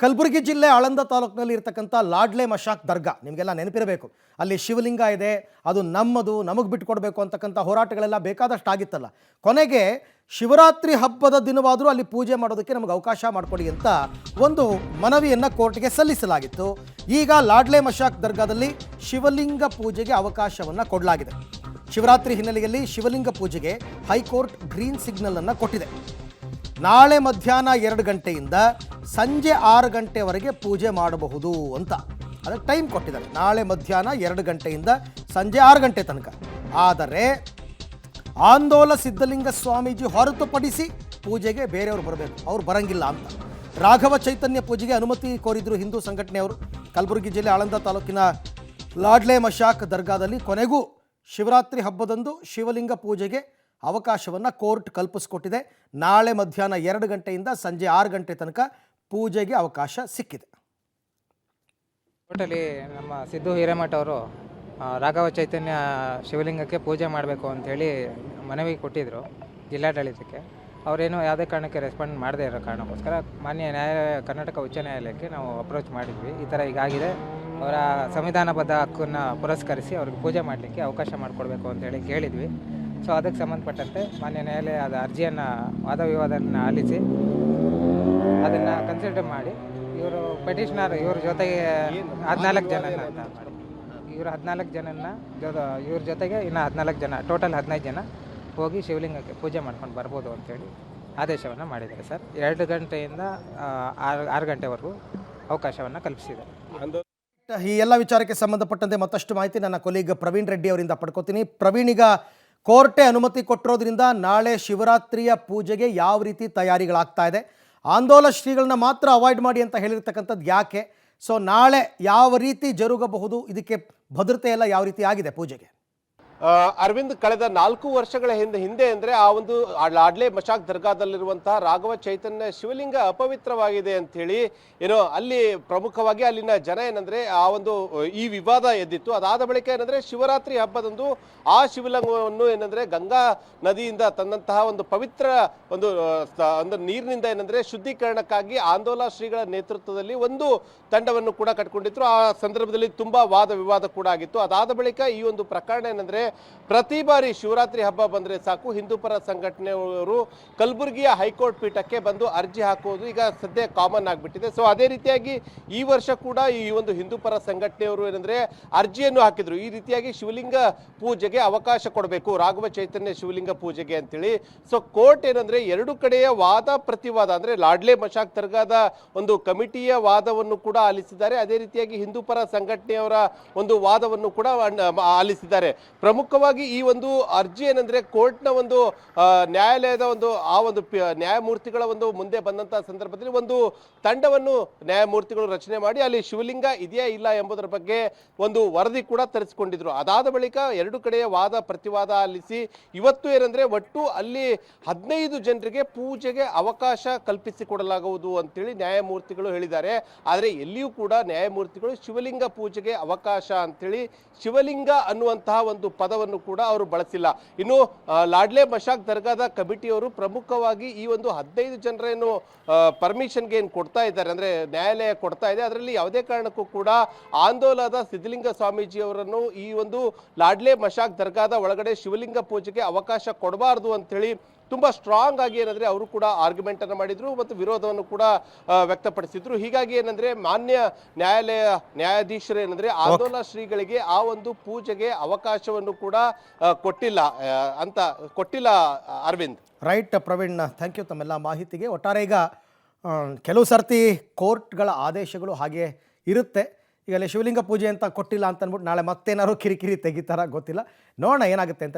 ಕಲಬುರಗಿ ಜಿಲ್ಲೆ ಆಳಂದ ತಾಲೂಕಿನಲ್ಲಿ ಇರತಕ್ಕಂಥ ಲಾಡ್ಲೆ ಮಶಾಕ್ ದರ್ಗಾ ನಿಮಗೆಲ್ಲ ನೆನಪಿರಬೇಕು. ಅಲ್ಲಿ ಶಿವಲಿಂಗ ಇದೆ, ಅದು ನಮ್ಮದು, ನಮಗೆ ಬಿಟ್ಕೊಡ್ಬೇಕು ಅಂತಕ್ಕಂಥ ಹೋರಾಟಗಳೆಲ್ಲ ಬೇಕಾದಷ್ಟು ಆಗಿತ್ತಲ್ಲ. ಕೊನೆಗೆ ಶಿವರಾತ್ರಿ ಹಬ್ಬದ ದಿನವಾದರೂ ಅಲ್ಲಿ ಪೂಜೆ ಮಾಡೋದಕ್ಕೆ ನಮಗೆ ಅವಕಾಶ ಮಾಡಿಕೊಡಿ ಅಂತ ಒಂದು ಮನವಿಯನ್ನು ಕೋರ್ಟ್ಗೆ ಸಲ್ಲಿಸಲಾಗಿತ್ತು. ಈಗ ಲಾಡ್ಲೆ ಮಶಾಕ್ ದರ್ಗಾದಲ್ಲಿ ಶಿವಲಿಂಗ ಪೂಜೆಗೆ ಅವಕಾಶವನ್ನು ಕೊಡಲಾಗಿದೆ. ಶಿವರಾತ್ರಿ ಹಿನ್ನೆಲೆಯಲ್ಲಿ ಶಿವಲಿಂಗ ಪೂಜೆಗೆ ಹೈಕೋರ್ಟ್ ಗ್ರೀನ್ ಸಿಗ್ನಲ್ ಅನ್ನು ಕೊಟ್ಟಿದೆ. ನಾಳೆ ಮಧ್ಯಾಹ್ನ 2 ಗಂಟೆಯಿಂದ ಸಂಜೆ 6 ಗಂಟೆವರೆಗೆ ಪೂಜೆ ಮಾಡಬಹುದು ಅಂತ ಅದಕ್ಕೆ ಟೈಮ್ ಕೊಟ್ಟಿದ್ದಾರೆ. ನಾಳೆ ಮಧ್ಯಾಹ್ನ 2 ಗಂಟೆಯಿಂದ ಸಂಜೆ 6 ಗಂಟೆ ತನಕ. ಆದರೆ ಆಂದೋಲ ಸಿದ್ಧಲಿಂಗ ಸ್ವಾಮೀಜಿ ಹೊರತುಪಡಿಸಿ ಪೂಜೆಗೆ ಬೇರೆಯವರು ಬರಬೇಕು, ಅವ್ರು ಬರಂಗಿಲ್ಲ ಅಂತ ರಾಘವ ಚೈತನ್ಯ ಪೂಜೆಗೆ ಅನುಮತಿ ಕೋರಿದ್ರು ಹಿಂದೂ ಸಂಘಟನೆಯವರು. ಕಲಬುರಗಿ ಜಿಲ್ಲೆ ಆಳಂದ ತಾಲೂಕಿನ ಲಾಡ್ಲೆ ಮಶಾಕ್ ದರ್ಗಾದಲ್ಲಿ ಕೊನೆಗೂ ಶಿವರಾತ್ರಿ ಹಬ್ಬದಂದು ಶಿವಲಿಂಗ ಪೂಜೆಗೆ ಅವಕಾಶವನ್ನು ಕೋರ್ಟ್ ಕಲ್ಪಿಸಿಕೊಟ್ಟಿದೆ. ನಾಳೆ ಮಧ್ಯಾಹ್ನ 2 ಗಂಟೆಯಿಂದ ಸಂಜೆ 6 ಗಂಟೆ ತನಕ ಪೂಜೆಗೆ ಅವಕಾಶ ಸಿಕ್ಕಿದೆ. ಕೋರ್ಟಲ್ಲಿ ನಮ್ಮ ಸಿದ್ದು ಹಿರೇಮಠ ಅವರು ರಾಘವ ಚೈತನ್ಯ ಶಿವಲಿಂಗಕ್ಕೆ ಪೂಜೆ ಮಾಡಬೇಕು ಅಂಥೇಳಿ ಮನವಿ ಕೊಟ್ಟಿದ್ದರು ಜಿಲ್ಲಾಡಳಿತಕ್ಕೆ. ಅವರೇನು ಯಾವುದೇ ಕಾರಣಕ್ಕೆ ರೆಸ್ಪಾಂಡ್ ಮಾಡದೇ ಇರೋ ಕಾರಣಕ್ಕೋಸ್ಕರ ಮಾನ್ಯ ಕರ್ನಾಟಕ ಉಚ್ಚ ನ್ಯಾಯಾಲಯಕ್ಕೆ ನಾವು ಅಪ್ರೋಚ್ ಮಾಡಿದ್ವಿ. ಈ ಥರ ಹೀಗಾಗಿದೆ, ಅವರ ಸಂವಿಧಾನಬದ್ಧ ಹಕ್ಕನ್ನು ಪುರಸ್ಕರಿಸಿ ಅವ್ರಿಗೆ ಪೂಜೆ ಮಾಡಲಿಕ್ಕೆ ಅವಕಾಶ ಮಾಡಿಕೊಡ್ಬೇಕು ಅಂತೇಳಿ ಕೇಳಿದ್ವಿ. ಸೊ ಅದಕ್ಕೆ ಸಂಬಂಧಪಟ್ಟಂತೆ ಮಾನ್ಯ ನ್ಯಾಯಾಲಯದ ಅರ್ಜಿಯನ್ನು ವಾದ ವಿವಾದವನ್ನು ಆಲಿಸಿ ಅದನ್ನು ಕನ್ಸಿಡರ್ ಮಾಡಿ ಇವರು ಪೆಟಿಷನರ್ ಇವ್ರ ಜೊತೆಗೆ 14 ಜನ ಅಂತ ಮಾಡಿ ಇವರು 14 ಜನನ ಇವ್ರ ಜೊತೆಗೆ ಇನ್ನು 14 ಜನ, ಟೋಟಲ್ 15 ಜನ ಹೋಗಿ ಶಿವಲಿಂಗಕ್ಕೆ ಪೂಜೆ ಮಾಡ್ಕೊಂಡು ಬರ್ಬೋದು ಅಂಥೇಳಿ ಆದೇಶವನ್ನು ಮಾಡಿದ್ದಾರೆ ಸರ್. 2 ಗಂಟೆಯಿಂದ 6 ಗಂಟೆವರೆಗೂ ಅವಕಾಶವನ್ನು ಕಲ್ಪಿಸಿದ್ದಾರೆ. ಈ ಎಲ್ಲ ವಿಚಾರಕ್ಕೆ ಸಂಬಂಧಪಟ್ಟಂತೆ ಮತ್ತಷ್ಟು ಮಾಹಿತಿ ನನ್ನ ಕೊಲೀಗ್ ಪ್ರವೀಣ್ ರೆಡ್ಡಿ ಅವರಿಂದ ಪಡ್ಕೋತೀನಿ. ಪ್ರವೀಣ್, ಈಗ ಕೋರ್ಟೇ ಅನುಮತಿ ಕೊಟ್ಟಿರೋದ್ರಿಂದ ನಾಳೆ ಶಿವರಾತ್ರಿಯ ಪೂಜೆಗೆ ಯಾವ ರೀತಿ ತಯಾರಿಗಳಾಗ್ತಾ ಇದೆ? ಆಂದೋಲ ಶ್ರೀಗಳನ್ನ ಮಾತ್ರ ಅವಾಯ್ಡ್ ಮಾಡಿ ಅಂತ ಹೇಳಿರ್ತಕ್ಕಂಥದ್ದು ಯಾಕೆ? ಸೊ ನಾಳೆ ಯಾವ ರೀತಿ ಜರುಗಬಹುದು? ಇದಕ್ಕೆ ಭದ್ರತೆ ಎಲ್ಲ ಯಾವ ರೀತಿ ಆಗಿದೆ ಪೂಜೆಗೆ? ಅರವಿಂದ್, ಕಳೆದ 4 ವರ್ಷಗಳ ಹಿಂದೆ ಅಂದ್ರೆ ಆ ಒಂದು ಲಾಡ್ಲೆ ಮಶಾಕ್ ದರ್ಗಾದಲ್ಲಿರುವಂತಹ ರಾಘವ ಚೈತನ್ಯ ಶಿವಲಿಂಗ ಅಪವಿತ್ರವಾಗಿದೆ ಅಂತ ಹೇಳಿ ಏನೋ ಅಲ್ಲಿ ಪ್ರಮುಖವಾಗಿ ಅಲ್ಲಿನ ಜನ ಏನಂದ್ರೆ ಆ ಒಂದು ಈ ವಿವಾದ ಎದ್ದಿತ್ತು. ಅದಾದ ಬಳಿಕ ಏನಂದ್ರೆ ಶಿವರಾತ್ರಿ ಹಬ್ಬದಂದು ಆ ಶಿವಲಿಂಗವನ್ನು ಏನಂದ್ರೆ ಗಂಗಾ ನದಿಯಿಂದ ತಂದಂತಹ ಒಂದು ಪವಿತ್ರ ಒಂದು ನೀರಿನಿಂದ ಏನಂದ್ರೆ ಶುದ್ಧೀಕರಣಕ್ಕಾಗಿ ಆಂದೋಲ ಶ್ರೀಗಳ ನೇತೃತ್ವದಲ್ಲಿ ಒಂದು ತಂಡವನ್ನು ಕೂಡ ಕಟ್ಕೊಂಡಿದ್ರು. ಆ ಸಂದರ್ಭದಲ್ಲಿ ತುಂಬಾ ವಾದ ವಿವಾದ ಕೂಡ ಆಗಿತ್ತು. ಅದಾದ ಬಳಿಕ ಈ ಒಂದು ಪ್ರಕರಣ ಏನಂದ್ರೆ ಪ್ರತಿ ಬಾರಿ ಶಿವರಾತ್ರಿ ಹಬ್ಬ ಬಂದ್ರೆ ಸಾಕು ಹಿಂದೂ ಪರ ಸಂಘಟನೆಯವರು ಕಲಬುರಗಿಯ ಹೈಕೋರ್ಟ್ ಪೀಠಕ್ಕೆ ಬಂದು ಅರ್ಜಿ ಹಾಕುವುದು ಈಗ ಸದ್ಯ ಕಾಮನ್ ಆಗಿಬಿಟ್ಟಿದೆ. ಸೊ ಅದೇ ರೀತಿಯಾಗಿ ಈ ವರ್ಷ ಕೂಡ ಈ ಒಂದು ಹಿಂದೂ ಪರ ಸಂಘಟನೆಯವರು ಏನಂದ್ರೆ ಅರ್ಜಿಯನ್ನು ಹಾಕಿದ್ರು. ಈ ರೀತಿಯಾಗಿ ಶಿವಲಿಂಗ ಪೂಜೆಗೆ ಅವಕಾಶ ಕೊಡಬೇಕು, ರಾಘವ ಚೈತನ್ಯ ಶಿವಲಿಂಗ ಪೂಜೆಗೆ ಅಂತೇಳಿ. ಸೊ ಕೋರ್ಟ್ ಏನಂದ್ರೆ 2 ಕಡೆಯ ವಾದ ಪ್ರತಿವಾದ ಅಂದ್ರೆ ಲಾಡ್ಲೆ ಮಶಾಕ್ ದರ್ಗಾದ ಒಂದು ಕಮಿಟಿಯ ವಾದವನ್ನು ಕೂಡ ಆಲಿಸಿದ್ದಾರೆ. ಅದೇ ರೀತಿಯಾಗಿ ಹಿಂದೂ ಪರ ಸಂಘಟನೆಯವರ ಒಂದು ವಾದವನ್ನು ಕೂಡ ಆಲಿಸಿದ್ದಾರೆ. ಪ್ರಮುಖವಾಗಿ ಈ ಒಂದು ಅರ್ಜಿ ಏನಂದ್ರೆ ಕೋರ್ಟ್ನ ಒಂದು ನ್ಯಾಯಾಲಯದ ಒಂದು ನ್ಯಾಯಮೂರ್ತಿಗಳ ಒಂದು ಮುಂದೆ ಬಂದಂತಹ ಸಂದರ್ಭದಲ್ಲಿ ಒಂದು ತಂಡವನ್ನು ನ್ಯಾಯಮೂರ್ತಿಗಳು ರಚನೆ ಮಾಡಿ ಅಲ್ಲಿ ಶಿವಲಿಂಗ ಇದೆಯಾ ಇಲ್ಲ ಎಂಬುದರ ಬಗ್ಗೆ ಒಂದು ವರದಿ ಕೂಡ ತರಿಸಿಕೊಂಡಿದ್ರು. ಅದಾದ ಬಳಿಕ 2 ಕಡೆಯ ವಾದ ಪ್ರತಿವಾದ ಆಲಿಸಿ ಇವತ್ತು ಏನಂದ್ರೆ ಒಟ್ಟು ಅಲ್ಲಿ 15 ಜನರಿಗೆ ಪೂಜೆಗೆ ಅವಕಾಶ ಕಲ್ಪಿಸಿಕೊಡಲಾಗುವುದು ಅಂತೇಳಿ ನ್ಯಾಯಮೂರ್ತಿಗಳು ಹೇಳಿದ್ದಾರೆ. ಆದರೆ ಎಲ್ಲಿಯೂ ಕೂಡ ನ್ಯಾಯಮೂರ್ತಿಗಳು ಶಿವಲಿಂಗ ಪೂಜೆಗೆ ಅವಕಾಶ ಅಂತೇಳಿ ಶಿವಲಿಂಗ ಅನ್ನುವಂತಹ ಒಂದು ಪದವನ್ನು ಕೂಡ ಅವರು ಬಳಸಿಲ್ಲ. ಇನ್ನು ಲಾಡ್ಲೆ ಮಶಾಕ್ ದರ್ಗಾದ ಕಮಿಟಿಯವರು ಪ್ರಮುಖವಾಗಿ ಈ ಒಂದು 15 ಜನರೇನು ಪರ್ಮಿಷನ್ಗೆ ಏನು ಕೊಡ್ತಾ ಇದ್ದಾರೆ ಅಂದ್ರೆ ನ್ಯಾಯಾಲಯ ಕೊಡ್ತಾ ಇದೆ, ಅದರಲ್ಲಿ ಯಾವುದೇ ಕಾರಣಕ್ಕೂ ಕೂಡ ಆಂದೋಲನದ ಸಿದ್ಧಲಿಂಗ ಸ್ವಾಮೀಜಿ ಅವರನ್ನು ಈ ಒಂದು ಲಾಡ್ಲೆ ಮಶಾಕ್ ದರ್ಗಾದ ಒಳಗಡೆ ಶಿವಲಿಂಗ ಪೂಜೆಗೆ ಅವಕಾಶ ಕೊಡಬಾರದು ಅಂತೇಳಿ ತುಂಬಾ ಸ್ಟ್ರಾಂಗ್ ಆಗಿ ಏನಂದ್ರೆ ಅವರು ಕೂಡ ಆರ್ಗ್ಯುಮೆಂಟ್ ಅನ್ನು ಮಾಡಿದ್ರು ಮತ್ತು ವಿರೋಧವನ್ನು ಕೂಡ ವ್ಯಕ್ತಪಡಿಸಿದ್ರು. ಹೀಗಾಗಿ ಏನಂದ್ರೆ ಮಾನ್ಯ ನ್ಯಾಯಾಧೀಶರು ಏನಂದ್ರೆ ಆಂದೋಲನ ಶ್ರೀಗಳಿಗೆ ಆ ಒಂದು ಪೂಜೆಗೆ ಅವಕಾಶವನ್ನು ಕೂಡ ಕೊಟ್ಟಿಲ್ಲ Arvind. Right Praveen, thank you ತಮ್ಮೆಲ್ಲ ಮಾಹಿತಿಗೆ. ಒಟ್ಟಾರೆ ಈಗ ಕೆಲವು ಸರ್ತಿ ಕೋರ್ಟ್ಗಳ ಆದೇಶಗಳು ಹಾಗೆ ಇರುತ್ತೆ. ಈಗ ಅಲ್ಲಿ ಶಿವಲಿಂಗ ಪೂಜೆ ಅಂತ ಕೊಟ್ಟಿಲ್ಲ ಅಂತ ಅಂದ್ಬಿಟ್ಟು ನಾಳೆ ಮತ್ತೇನಾದ್ರು ಕಿರಿಕಿರಿ ತೆಗಿತಾರ ಗೊತ್ತಿಲ್ಲ. ನೋಡೋಣ ಏನಾಗುತ್ತೆ ಅಂತ.